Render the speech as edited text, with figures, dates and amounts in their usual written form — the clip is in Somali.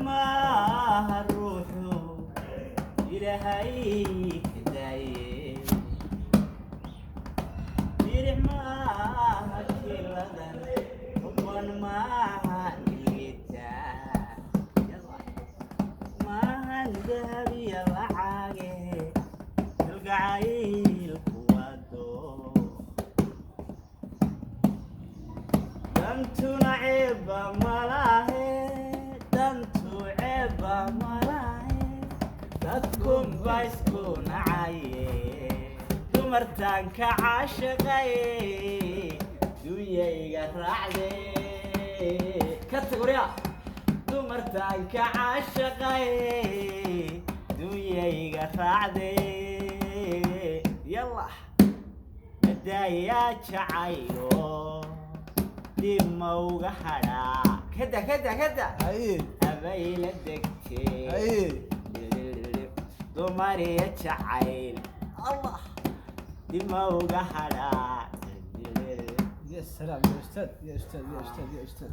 ما الروح إلى هاي كداية دير ما كل ذن وان ما إليتا ما هالذهبي العاقي القعايل قوادو دمتو نعيب ملاهي دمتو عيب ملاهي dadkum baa isku nacaye dumartaan ka caashaqaye dunyayga raacde ka tagorya dumartaan ka caashaqaye dunyayga raacde yalla madaaya jacaylo dima uga hadhaa kada abayla degtee دوماري تعايل الله دموع حلا يا سلام يا استاذ يا استاذ يا استاذ يا استاذ